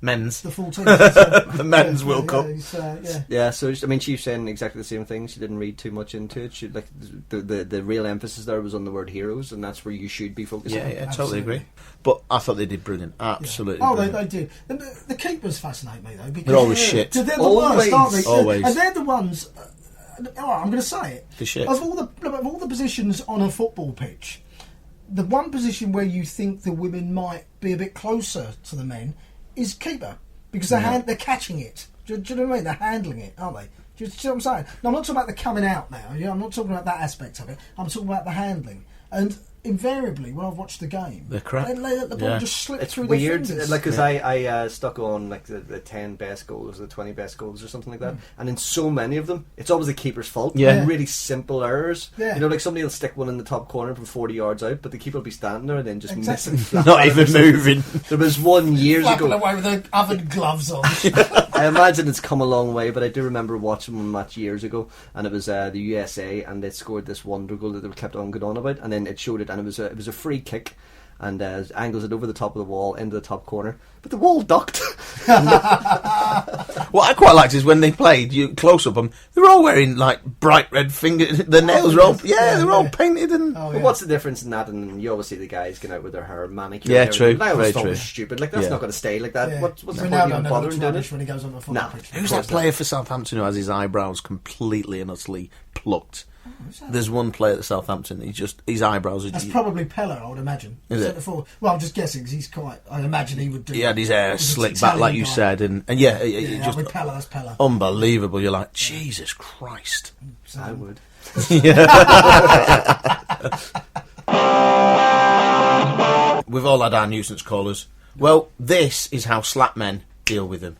Men's. The full team. The men's World Cup. Yeah, so I mean, she's saying exactly the same thing. She didn't read too much into it. She like the real emphasis there was on the word heroes, and that's where you should be focusing. Yeah, totally agree. But I thought they did brilliant. Absolutely. Oh, brilliant. they did. And the keepers fascinate me though, because they're always shit. They're the Always. worst, aren't they? Always. And they're the ones. All right, I'm going to say it. For shit. Of all the positions on a football pitch, the one position where you think the women might be a bit closer to the men is keeper, because they're catching it. Do you know what I mean? They're handling it, aren't they? Do you see what I'm saying? No, I'm not talking about the coming out now. I'm not talking about that aspect of it. I'm talking about the handling. And invariably, when I've watched the game, they're crap. they let the ball just slip It's through weird, their fingers. like, because I stuck on like the 10 best goals, the 20 best goals, or something like that, and in so many of them, it's always the keeper's fault. Yeah. Really simple errors. Yeah. You know, like somebody will stick one in the top corner from 40 yards out, but the keeper will be standing there and then just Exactly. missing. Not even moving. There was one years Flapping ago. away with their oven gloves on. I imagine it's come a long way, but I do remember watching one match years ago, and it was the USA, and they scored this wonder goal that they kept on going on about, and then it showed it, and it was a free kick, and angles it over the top of the wall into the top corner, but the wall ducked. What I quite liked is when they played, you close up them, they were all wearing like bright red fingers. The nails were all they were all painted and. But what's the difference in that? And you always see the guys going out with their hair manicured. Yeah, and everything. true. I always Very thought it true. was stupid. Like that's not going to stay like that. Yeah. What's the point Ronaldo of even never bothering looks doing rubbish it? when he goes on the football pitch. Who's that player for Southampton who has his eyebrows completely and utterly plucked? There's one player at Southampton. His eyebrows are. That's probably Pella, I would imagine. Is it? Well, I'm just guessing because he's quite. I imagine he would do. He had his hair He's an slicked back, like you Italian guy. said, and yeah, just with Pella, that's Pella. unbelievable. You're like, Jesus Christ. So, I would. We've all had our nuisance callers. Well, this is how slap men deal with them.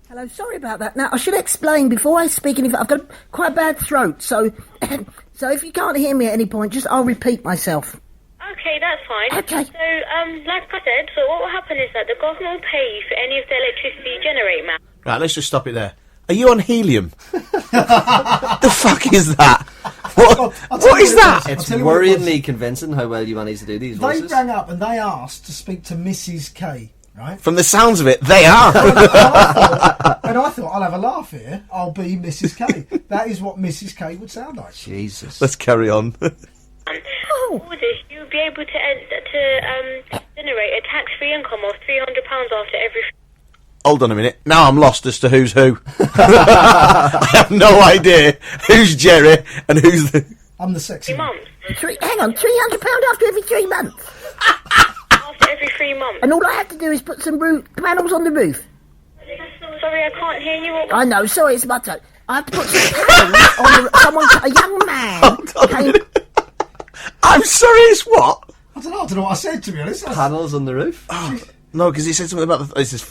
Hello, sorry about that. Now, I should explain before I speak anything. I've got quite a bad throat, so so if you can't hear me at any point, I'll repeat myself. Okay, that's fine. Okay. So, like I said, so what will happen is that the government will pay for any of the electricity you generate, ma'am. Right, let's just stop it there. Are you on helium? The fuck is that? What is that? It's tell you what it was. worryingly convincing how well you manage to do these They voices. rang up and they asked to speak to Mrs. K. Right? From the sounds of it, they are. And I thought, I'll have a laugh here. I'll be Mrs. K. That is what Mrs. K would sound like. Jesus. Let's carry on. For this, you'll be able to generate a tax-free income of £300 after every... Hold on a minute. Now I'm lost as to who's who. I have no idea who's Jerry and who's the... I'm the sexy one. months. Hang on, £300 after every 3 months. After every 3 months. And all I have to do is put some panels on the roof. Sorry, I can't hear you. I know, sorry, it's my turn. I have to put some panels on the... A young man came... I'm sorry, it's what? I don't know what I said, to be honest. Panels on the roof? No, because he said something about the... This is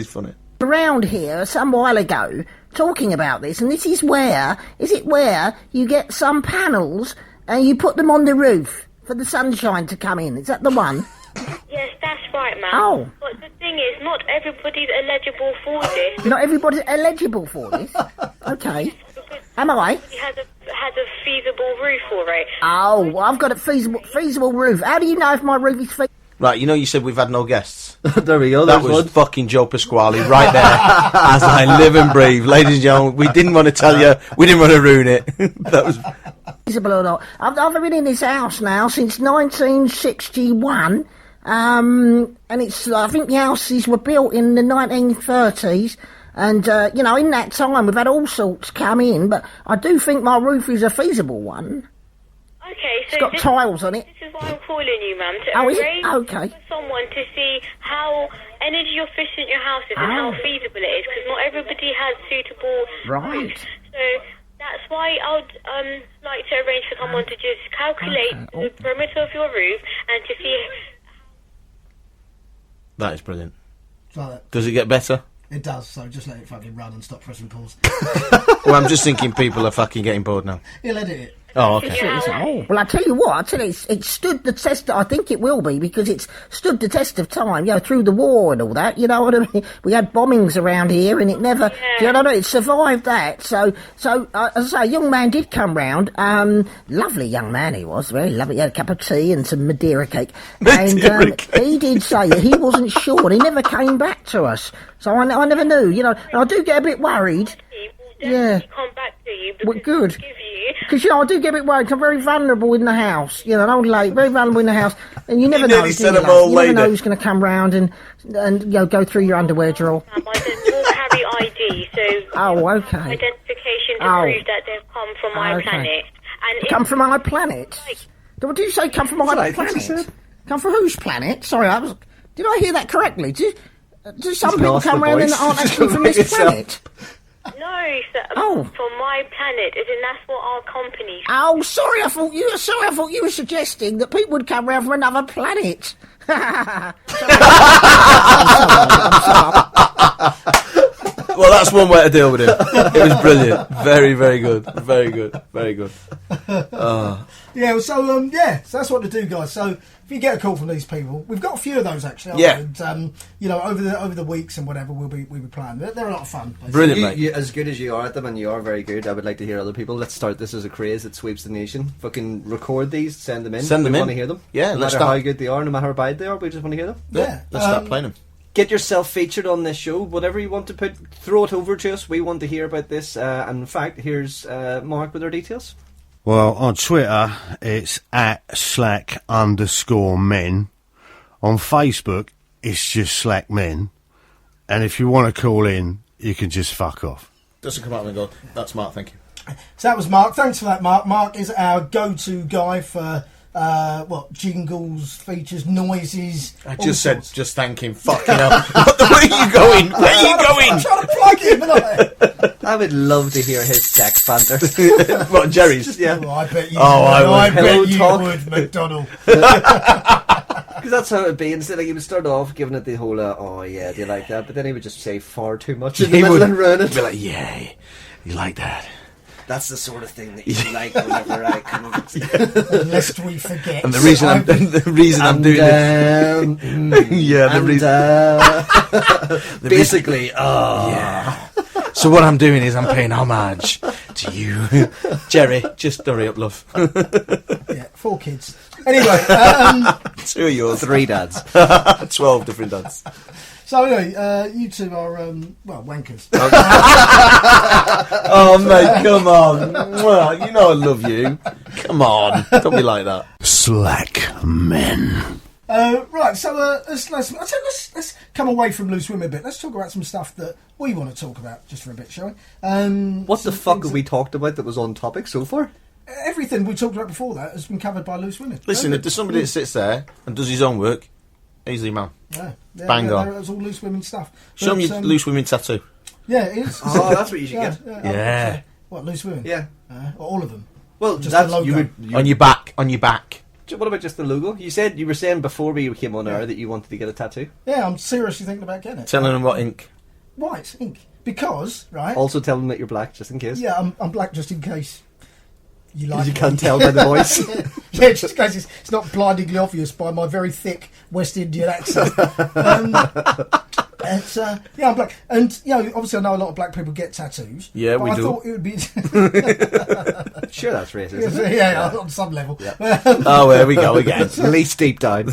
funny. around here some while ago talking about this, and this is where you get some panels and you put them on the roof for the sunshine to come in. Is that the one? Yes, that's right, ma'am. Oh. But the thing is, not everybody's eligible for this. Not everybody's eligible for this. Okay. Am I? He has a feasible roof for it. Oh, well, I've got a feasible roof. How do you know if my roof is feasible? Right, you we've said we've had no guests. There we go. That was fucking Joe Pasquale right there. As I live and breathe. Ladies and gentlemen, we didn't want to tell you. We didn't want to ruin it. That was... Feasible or not. I've been in this house now since 1961. And I think the houses were built in the 1930s. And, in that time we've had all sorts come in. But I do think my roof is a feasible one. Okay, so It's got tiles on it. This is why I'm calling you, ma'am, to Oh, is it? arrange Okay. for someone to see how energy efficient your house is and how feasible it is, because not everybody has suitable Right. roofs. So that's why I would like to arrange for someone to just calculate the perimeter of your roof and to see... That is brilliant. So Does it get better? it does, so just let it fucking run and stop pressing pause. Well, I'm just thinking people are fucking getting bored now. He'll edit it. Oh, okay. Did you have- Oh, well, I tell you what, it stood the test. I think it will be because it's stood the test of time. Through the war and all that. You know what I mean? We had bombings around here, and it never. You know, it survived that. So, as I say, a young man did come round. Lovely young man he was, very lovely. He had a cup of tea and some Madeira cake. Madeira And cake. he did say that he wasn't sure. He never came back to us. So I never knew. You know, and I do get a bit worried. He will definitely come back to you because Well, good. he'll give you. Because, I do get a bit worried 'cause I'm very vulnerable in the house. An old lady, very vulnerable in the house. And you never know, nearly do said you, I'm love? old You never know lady. who's going to come round and go through your underwear drawer. I don't all carry ID, so Oh, okay. identification to Oh. prove that they've come from my Okay. planet. And Come from my planet? What do you say, come from my That's what I think she planet? said. Come from whose planet? Sorry, did I hear that correctly? Do some people lost come the round and voice. aren't actually from this Yourself. planet? no, sir, Oh. from my planet, as in that's what our company. Oh, sorry, I thought you were suggesting that people would come round from another planet. Well, that's one way to deal with it. It was brilliant. Very, very good. Very good. Very good. Yeah, so that's what to do, guys. So if you get a call from these people, we've got a few of those actually. Yeah. And over the weeks and whatever, we'll be playing. They're a lot of fun. Basically. Brilliant, mate. You, as good as you are at them, and you are very good, I would like to hear other people. Let's start this as a craze that sweeps the nation. Fucking record these, send them in. Send them we in. want to hear them. Yeah, no let's matter how start. good they are, no matter how bad they are, we just want to hear them. Yeah. Let's start playing them. Get yourself featured on this show. Whatever you want to put, throw it over to us. We want to hear about this. And in fact, here's Mark with our details. Well, on Twitter, it's @slack_men. On Facebook, it's just Slack Men. And if you want to call in, you can just fuck off. Doesn't come out and go, that's Mark, thank you. So that was Mark. Thanks for that, Mark. Mark is our go-to guy for jingles, features, noises. I all just said, sorts. just thank him. Fucking hell. Where are you going? Where are you I'm going? trying to plug him, and I would love to hear his sex banter. What, Jerry's? Yeah. I bet you. Oh, I would. I Hello, bet you talk. would, McDonald. Because that's how it'd be. Instead, he would start off giving it the whole, oh yeah, do you like that? But then he would just say far too much in the He middle would and ruin it. be like, yeah, you like that. That's the sort of thing that you like whenever I come. Lest we forget. And the reason I'm doing this, yeah, the reason, Basically, yeah. So what I'm doing is I'm paying homage to you, Jerry. Just hurry up, love. Yeah, 4 kids. Anyway, 2 of yours, 3 dads. 12 different dads. so anyway, you two are wankers. Oh mate, come on. Well, you know I love you. Come on, don't be like that. Slack Men. Right, so let's come away from loose women a bit. Let's talk about some stuff that we want to talk about just for a bit, shall we? What the some fuck things have we talked about that was on topic so far? Everything we talked about before that has been covered by loose women. Listen, if there's somebody that sits there and does his own work, easy man. Yeah, Bang on. It's all loose women stuff. Show me But, your loose women tattoo. Yeah, it is. Oh, that's what you should get. Yeah. What, loose women? Yeah. Or all of them? Well, Just that's the logo. you would. On your back, on your back. What about just the logo? You were saying before we came on air that you wanted to get a tattoo. Yeah, I'm seriously thinking about getting it. Telling them what ink. White ink. Because, right? Also tell them that you're black, just in case. Yeah, I'm black just in case you like You me. can't tell by the voice. Yeah, just in case it's not blindingly obvious by my very thick West Indian accent. I'm black. And, obviously I know a lot of black people get tattoos. Yeah, but we I do. thought it would be... Sure, that's racist. Isn't it? yeah, on some level. Oh, there we go again. Least deep down.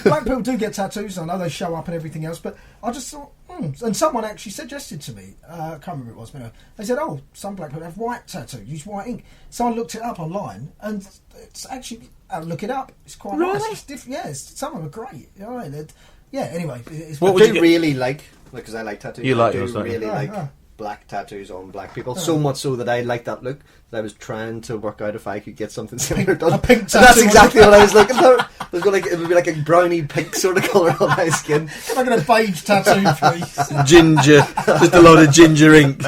Black people do get tattoos. I know they show up and everything else, but I just thought, and someone actually suggested to me, I can't remember who it was, but they said, oh, some black people have white tattoos, use white ink. So I looked it up online, and it's actually, look it up, it's quite nice. It's different. Yeah, some of them are great. You know what I mean? Anyway. What I would you do get? really like, because I like tattoos. You like I do those, don't you? really like black tattoos on black people. So much so that I like that look that I was trying to work out if I could get something similar done. a pink And that's tattoo. exactly what I was looking for. I was going it would be like a browny pink sort of colour on my skin. Can I get a beige tattoo, please? Ginger. Just a load of ginger ink.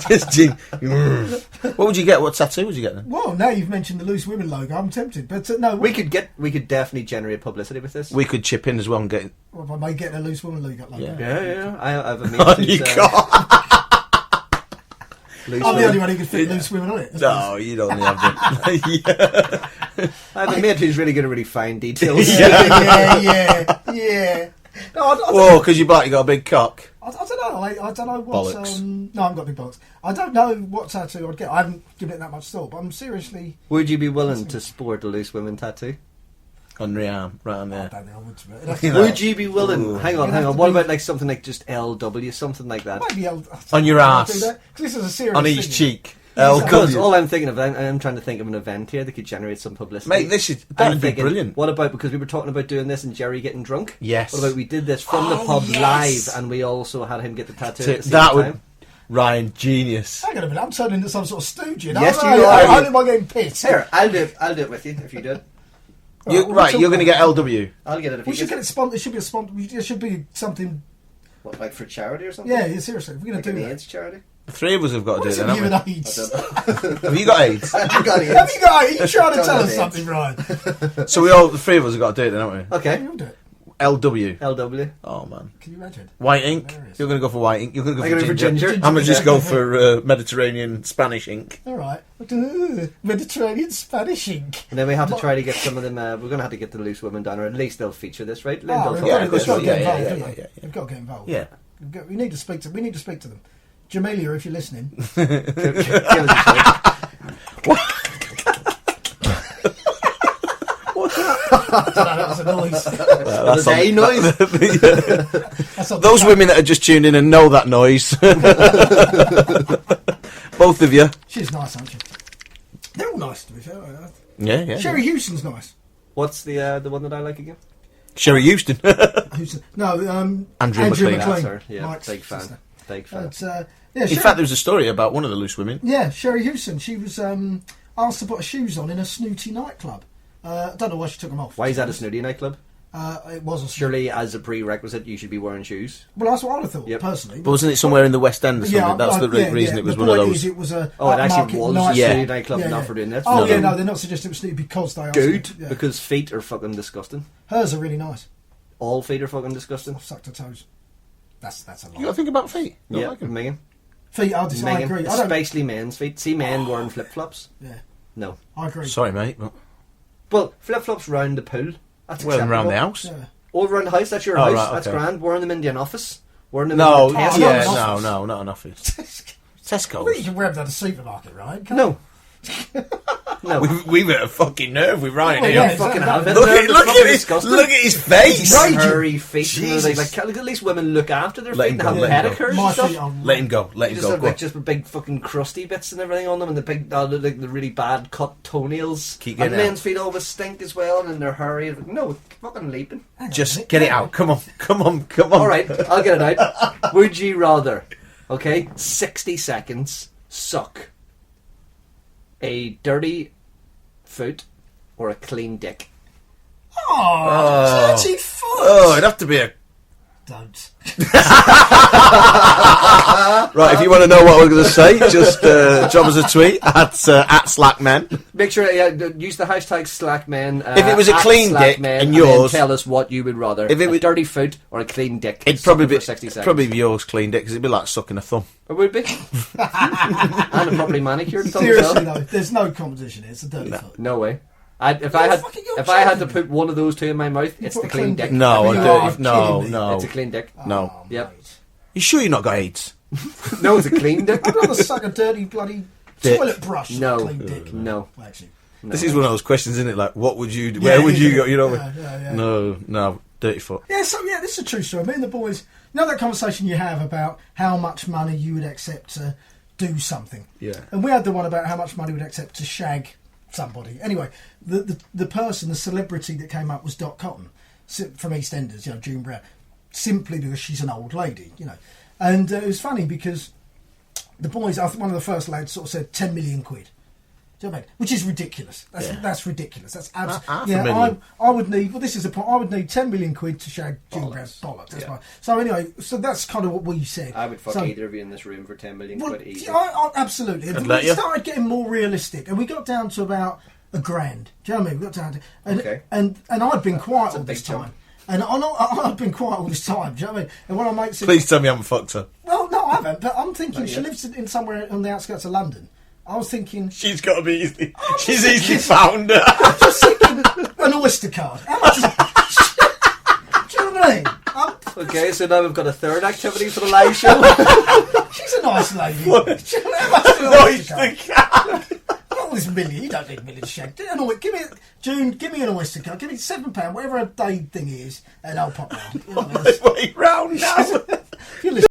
Just What would you get? What tattoo would you get then? Well, now you've mentioned the loose women logo, I'm tempted, but no. We could definitely generate publicity with this. We could chip in as well and get. Well, I may get a loose woman logo. Yeah. Yeah. I have a mate Oh, who's, you can't. Loose I'm the women. only one who can fit loose women on it. No, you don't have them. I have a mate who's really good at really fine details. Yeah. No, I Whoa, because you're black, you got a big cock. I don't know. I don't know what. Bollocks. No, I haven't got big bollocks. I don't know what tattoo I'd get. I haven't given it that much thought, but I'm seriously. Would you be willing to sport a loose women tattoo? On the arm, right on I there. don't think I would. To be honest. Would you be willing? Ooh. Hang on. It'd have to What be- about like something like just LW, something like that? Maybe On your I'll ass. do that, 'cause this is a serious On each thing. cheek. Because LW. all I'm thinking of, I'm trying to think of an event here that could generate some publicity. Mate, that'd be brilliant. What about, because we were talking about doing this and Jerry getting drunk? Yes. What about we did this from the pub live and we also had him get the tattoo at the same That time? would... Ryan, genius. Hang on a minute, I'm turning into some sort of stooge. Yes, How you are. am I getting pissed? Here, I'll do it with you if you do it. You're going to get LW. I'll get it if We you should get get it sponsored. It should be a sponsor. It should be something. What, like for charity or something? Yeah, seriously. If we're going Like to an do that. AIDS charity? The three of us have got to What do is it it then, with you haven't and we? AIDS? Have you got AIDS? I've got Have you got AIDS? Are you trying to Don't tell have us AIDS. something, Ryan? So the three of us have got to do it then, haven't we? Okay. You'll do it. LW. LW. Oh, man. Can you imagine? White ink. Hilarious. You're going to go for white ink. You're going to I'm go gonna for go for ginger. ginger. I'm going to just Yeah. go for Mediterranean Spanish ink. All right. Mediterranean Spanish ink. And then we have to try to get some of them, we're going to have to get the loose women down, or at least they'll feature this, right? Lynn, Oh, they'll we've yeah, talk of course got we to will. get Yeah, involved. yeah, don't we? yeah, yeah. We've got to get involved. Yeah. We need to speak to. We need to speak to them. Jamelia, if you're listening. Give us a shout. That was a noise. That's a noise. That's on Those the- women that are just tuned in and know that noise. Both of you. She's nice, aren't she? They're all nice, to be fair. Yeah, yeah. Sherry Houston's nice. What's the one that I like again? Sherry Houston. Who's no? Andrew McLean. That's her. Yeah, Mike's big fan. sister. Big fan. But, yeah, In Sherry, fact, there was a story about one of the loose women. yeah, Sherry Houston. She was asked to put her shoes on in a snooty nightclub. I don't know why she took them off. Why is that a snooty nightclub? It was a Surely, as a prerequisite, you should be wearing shoes. Well, that's what I would have thought, Yep. personally. But wasn't it somewhere in the West End or something? That's the reason it was the one of point those. Is, it was a Oh, it actually upmarket was night- a Yeah. snooty nightclub, not for doing that. Oh, No, yeah, no. no, they're not suggesting it was snooty because they are Good, snooty, yeah. because feet are fucking disgusting. Hers are really nice. All feet are fucking disgusting. I've sucked her toes. That's a You got to lot. think about feet. Don't Yeah, like 'em. Megan. Feet, I agree. Megan, I don't. especially men's feet. See men wearing flip flops? Yeah, No. I agree. Sorry, mate. But Well, flip flops round the pool. That's well, acceptable. around the house. Yeah. All around the house. That's your Oh, house. right, That's okay. grand. Wearing them in the office. Wearing them No, in the test. not yeah, an no, office. no, not an office. I think Tesco's. you can wear them at the supermarket, right? No. No. We've hit a fucking nerve with Ryan Well, here. yeah, fucking exactly. have it. Look They're at look fucking at his disgusting. look at his face. Raging. Hairy feet. You know, Jesus. like at least women look after their Let feet him and have go, let him go. pedicures My and stuff. feet are. Let him go. Let You him just go. have Go like on. just with big fucking crusty bits and everything on them, and the big, like the really bad cut toenails. Keep And getting men's feet always stink as well, and they're hairy. No, fucking leaping. Hang on a Just minute. get it out. Come on. Come on. Come on. All right, I'll get it out. Would you rather? Okay, 60 seconds. Suck a dirty foot or a clean dick. Oh, dirty foot. Oh, it'd have to be a Don't. right. If you want to know what we're going to say, just drop us a tweet at Slackman. Make sure use the hashtag #SlackMen. If it was a at clean dick SlackMen, and then yours- tell us what you would rather. If it was- a dirty foot or a clean dick. It'd Suck probably it be for 60 seconds. probably be yours clean dick because it'd be like sucking a thumb. It would be. And a properly manicured thumb as Seriously well. though, there's no competition here. It's a dirty foot. No way. If You're I had fucking- you're to joking. put one of those two in my mouth, it's put the a clean clean dick. dick. No, You I are do. No, kidding me. no, It's a clean dick. no. Oh, Yep. mate. You sure you've not got AIDS? No, it's a clean dick. I'd rather suck a dirty bloody Dick. toilet brush than No. a clean dick. No. Well, actually. This is one of those questions, isn't it? Like, what would you do? Yeah, Where would you yeah, go? You know? yeah. No, dirty foot. Yeah, so yeah, this is a true story. Me and the boys, you know that conversation you have about how much money you would accept to do something. Yeah. And we had the one about how much money we'd accept to shag somebody. Anyway, the person, the celebrity that came up was Dot Cotton from EastEnders, June Brown, simply because she's an old lady, And it was funny because the boys, I think one of the first lads sort of said 10 million quid. Do you know what I mean? Which is ridiculous. That's ridiculous. That's Half absolutely. a million. I would need. Well, this is the point. I would need 10 million quid to shag June Brown's bollocks. That's fine. So anyway, so that's kind of what we said. I would fuck So- either of you in this room for 10 million well, quid easy. absolutely. And let we you. started getting more realistic, and we got down to about $1,000. Do you know what I mean? We got down to, and Okay. and I'd been quiet a all this big jump. time. And I'd been quiet all this time. Do you know what I mean? And when I mate said, Please tell me I haven't fucked her. well, no, I I haven't, but I'm thinking she lives in somewhere on the outskirts of London. I was thinking... She's got to be easy. She's easily found. I'm just thinking an Oyster card. How much is it? Do you know what I mean? Okay, so now we've got a third activity for the live show. She's a nice lady. How much is an Oyster card? Not all this million. You don't need millions, Shag. June, give me an Oyster card. Give me £7, whatever a day thing is, and I'll pop round. You know, Way round now. if you listen